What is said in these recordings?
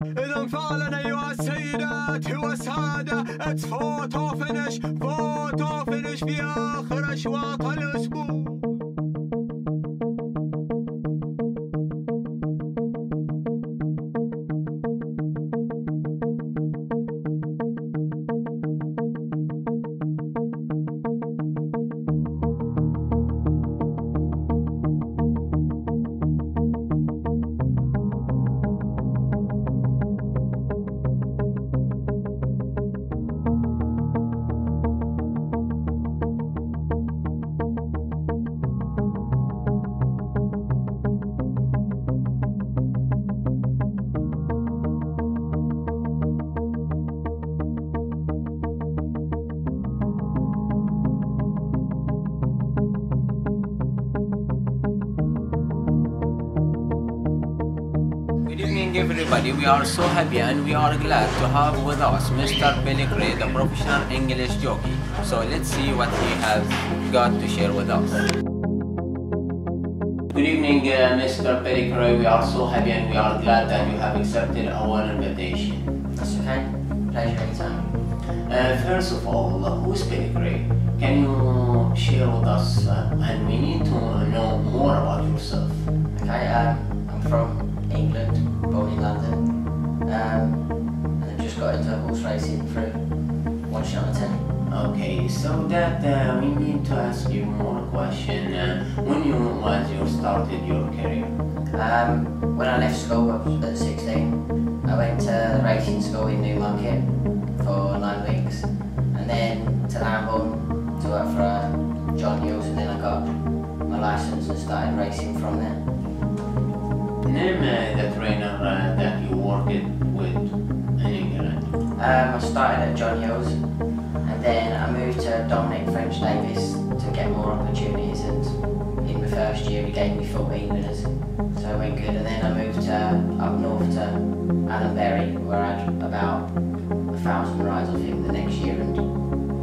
إذا فعلا أيها السيدات والسادة اتس فوتوفنش في آخر أشواط الأسبوع. Good evening everybody, we are so happy and we are glad to have with us Mr. Cray, the professional English jockey. So let's see what he has got to share with us. Good evening Mr. Cray, we are so happy and we are glad that you have accepted our invitation. That's okay, pleasure anytime. First of all, who's Cray? Can you share with us and we need to know more about yourself. Okay, I'm from England, born in London, and I've just got into horse racing through watching on the telly. Okay, so that we need to ask you more question. When you started your career? When I left school at 16, I went to the racing school in Newmarket for 9 weeks, and then to Lambourne to work for John Hills, and then I got my licence and started racing from there. Name the trainer that you worked with in England. I started at John Hills, and then I moved to Dominic French Davis to get more opportunities, and in the first year he gave me 14 winners, so it went good. And then I moved up north to Alan Berry, where I had about 1,000 rides off him the next year, and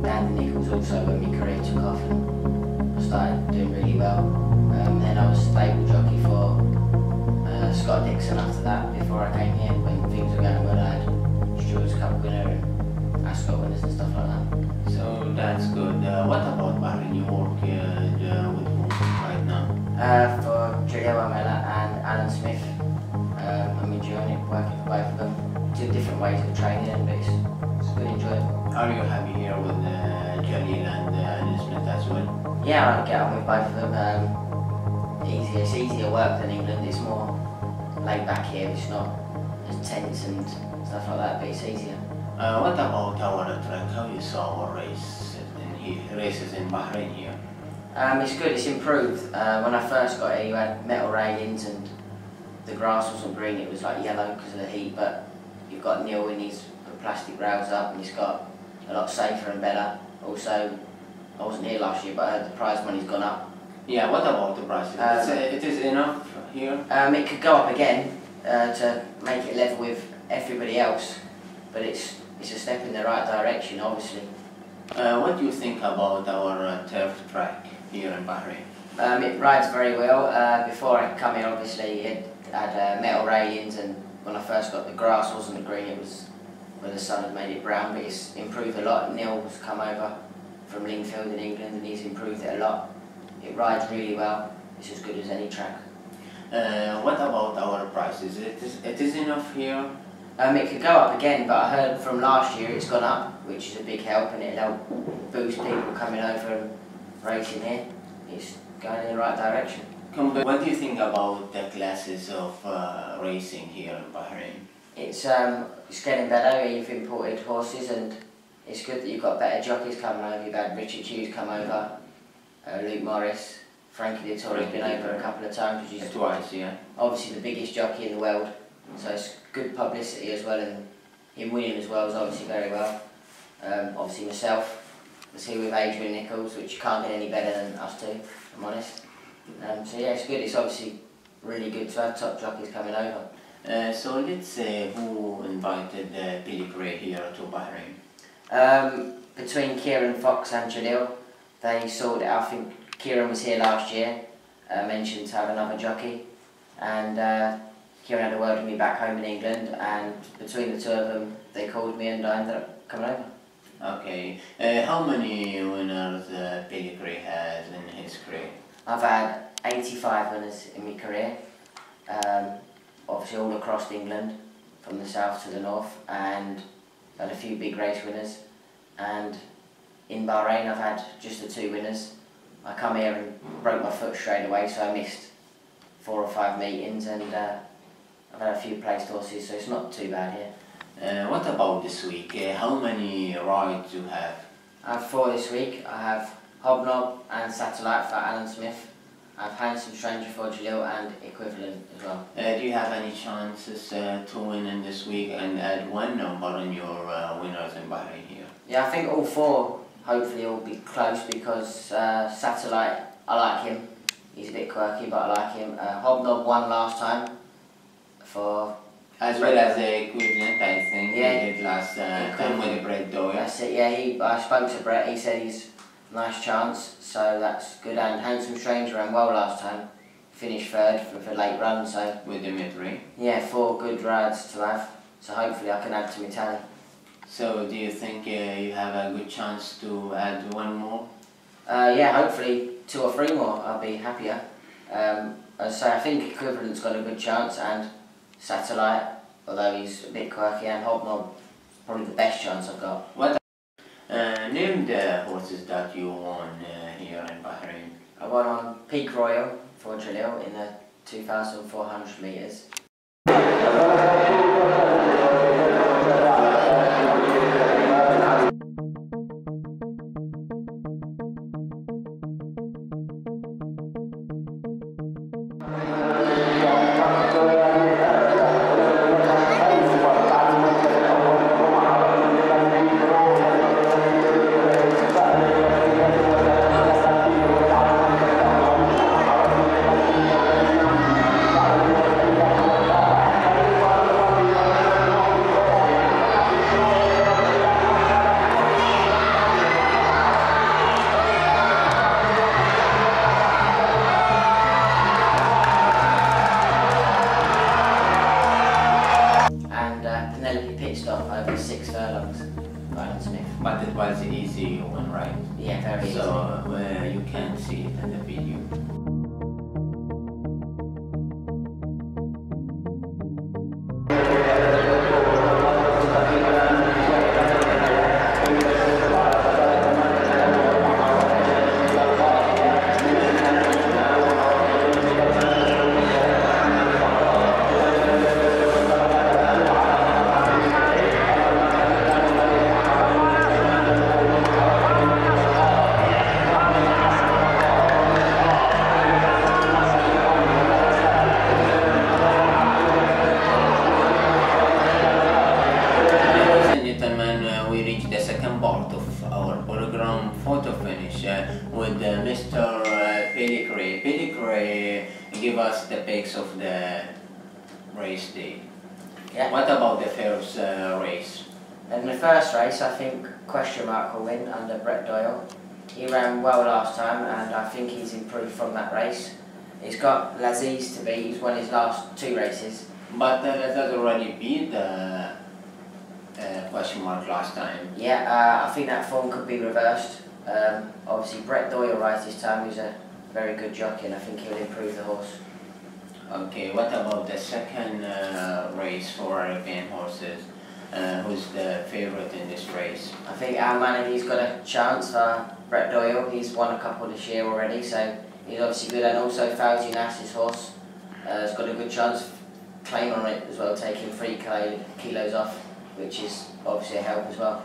Dan Nichols also, when my career took off and I started doing really well. Then I was stable jockey for Scott Dixon after that, before I came here, when things were going well. I had Stewards Cup winner and Ascot winners and stuff like that. So that's good. What about Bahrain? You work with whom right now? For Julia Wamela and Alan Smith. I'm enjoying it, working for both of them. Two different ways of training, but it's good enjoyable. Are you happy here with Jalil and Alan Smith as well? Yeah, I get on with both of them. It's easier work than England. It's more laid back here. It's not as tense and stuff like that, but it's easier. What about our track? How you saw our races in Bahrain here? It's good. It's improved. When I first got here, you had metal railings and the grass wasn't green. It was like yellow because of the heat. But you've got Neil and he's put plastic rails up, and he's got a lot safer and better. Also, I wasn't here last year, but I heard the prize money's gone up. Yeah, what about the prices? It is enough here? It could go up again to make it level with everybody else, but it's a step in the right direction, obviously. What do you think about our turf track here in Bahrain? It rides very well. Before I come here, obviously, it had metal railings, and when I first got, the grass wasn't green, it was where the sun had made it brown, but it's improved a lot. Neil's come over from Lingfield in England, and he's improved it a lot. It rides really well. It's as good as any track. What about our prices? It is enough here? It could go up again, but I heard from last year it's gone up, which is a big help, and it'll help boost people coming over and racing here. It's going in the right direction. What do you think about the classes of racing here in Bahrain? It's getting better. You've imported horses, and it's good that you've got better jockeys coming over. You've had Richard Hughes come over, Luke Morris, Frankie Dettori's been over a couple of times. Which is twice, yeah. Obviously the biggest jockey in the world, so it's good publicity as well, and him winning as well is obviously very well. Obviously myself was here with Adrian Nichols, which you can't get any better than us two, if I'm honest. So yeah, it's good. It's obviously really good to have top jockeys coming over. So let's say who invited Cray here to Bahrain? Between Kieran Fox and Jalil, they sorted it out. I think Kieran was here last year, mentioned to have another jockey, and Kieran had a word with me back home in England, and between the two of them, they called me and I ended up coming over. Okay. How many winners Billy Cray has in his career? I've had 85 winners in my career, obviously all across England, from the south to the north, and had a few big race winners. And in Bahrain I've had just the 2 winners. I come here and broke my foot straight away, so I missed 4 or 5 meetings, and I've had a few placed horses, so it's not too bad here. What about this week? How many rides do you have? I have 4 this week. I have Hobnob and Satellite for Alan Smith. I have Handsome Stranger for Jalil and Equivalent as well. Do you have any chances to win in this week and add 1 number on your winners in Bahrain here? Yeah, I think all 4 hopefully will be close, because Satellite, I like him. He's a bit quirky, but I like him. Hobnob won last time for... As well as the Equivalent, I think. Yeah. He did last time with the Brett Doyle. That's it, yeah. I spoke to Brett, he said he's a nice chance, so that's good. And Handsome Stranger ran well last time. Finished 3rd for a late run, so... With Dimitri. Yeah, 4 good rides to have, so hopefully I can add to my tally. So do you think you have a good chance to add 1 more? Yeah, hopefully 2 or 3 more, I'll be happier. So I think Equivalent's got a good chance, and Satellite, although he's a bit quirky, and Hobnob, probably the best chance I've got. What? Name the horses that you won here in Bahrain. I won on Peak Royal for Jalil in the 2,400 metres. Over 6 furlongs, Alan Smith. But it was easy one, right? Yeah, very easy. So you can see it in the video. Fotofensh with Mr. Billy Cray give us the picks of the race day. Yeah. What about the first race? In the first race, I think question mark will win under Brett Doyle. He ran well last time, and I think he's improved from that race. He's got Laziz to beat. He's won his last 2 races. But that already beat the question mark last time. Yeah, I think that form could be reversed. Obviously, Brett Doyle rides this time. He's a very good jockey, and I think he'll improve the horse. Okay, what about the second race for European horses? Who's the favourite in this race? I think our man, he's got a chance for Brett Doyle. He's won a couple this year already, so he's obviously good. And also Fauzi Nass's horse has got a good chance claim on it as well, taking 3 kilos off, which is obviously a help as well.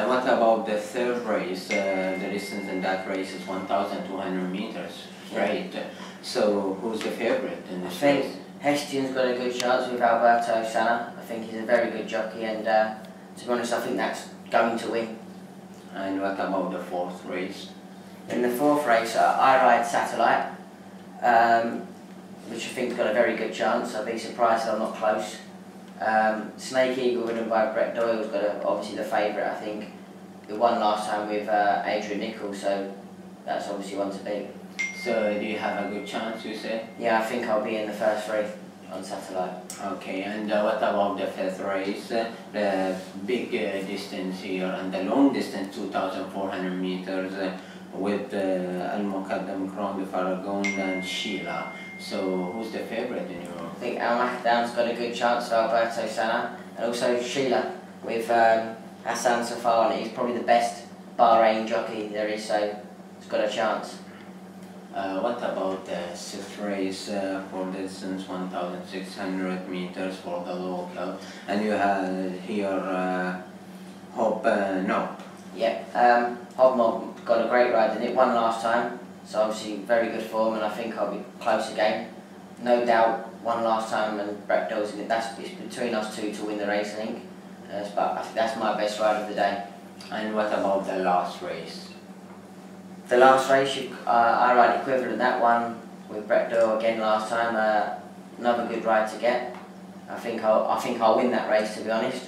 What about the third race? The distance in that race is 1,200 meters straight. Yeah. So who's the favourite in this race? I think Hestian's got a good chance with Alberto Sana. I think he's a very good jockey, and to be honest, I think that's going to win. And what about the fourth race? In the fourth race, I ride Satellite, which I think's got a very good chance. I'd be surprised if I'm not close. Snake Eagle, ridden by Brett Doyle's got obviously the favourite. I think the won last time with Adrian Nichols, so that's obviously one to beat. So do you have a good chance, you say? Yeah, I think I'll be in the first 3. on satellite. Okay, and what about the fifth race? The big distance here and the long distance, 2,400 meters, with Al-Muqaddam, Crown de Faragon and Sheila. So who's the favorite in your? I think Al-Muqaddam's got a good chance of Alberto Senna, and also Sheila with Hassan Safari. He's probably the best Bahrain jockey there is, so he's got a chance. What about the sixth race for distance 1,600 meters for the local? And you have here Hope Nope. Yeah, Hobnob got a great ride in it, won last time, so obviously very good form, and I think I'll be close again. No doubt, won last time, and Brett Dawes in it. It's between us two to win the race, I think. But I think that's my best ride of the day. And what about the last race? The last race, I ride equivalent that one with Brett Dawes again last time. Another good ride to get. I think I'll win that race, to be honest.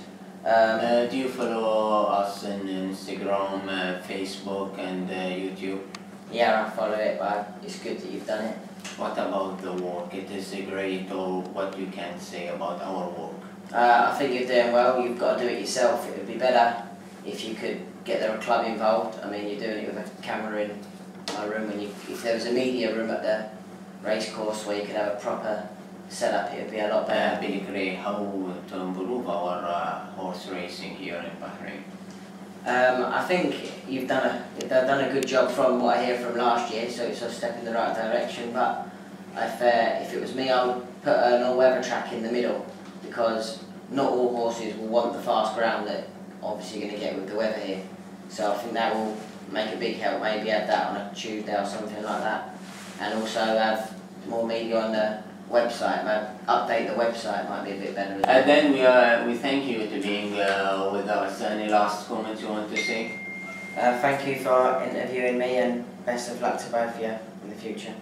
Do you follow us on Instagram, Facebook and YouTube? Yeah, I follow it, but it's good that you've done it. What about the work? It is great, or what you can say about our work? I think you're doing well. You've got to do it yourself. It would be better if you could get the club involved. I mean, you're doing it with a camera in my room, and if there was a media room at the race course where you could have a proper setup, it would be a lot better. Billy Cray, how to improve our horse racing here in Bahrain? I think you've done a good job from what I hear from last year, so it's a step in the right direction. But if it was me, I would put an all-weather track in the middle, because not all horses will want the fast ground that obviously you're going to get with the weather here. So I think that will make a big help. Maybe add that on a Tuesday or something like that, and also have more media on the website. Update the website might be a bit better. And then we thank you to being with us. Any last comments you want to say? Thank you for interviewing me, and best of luck to both of you in the future.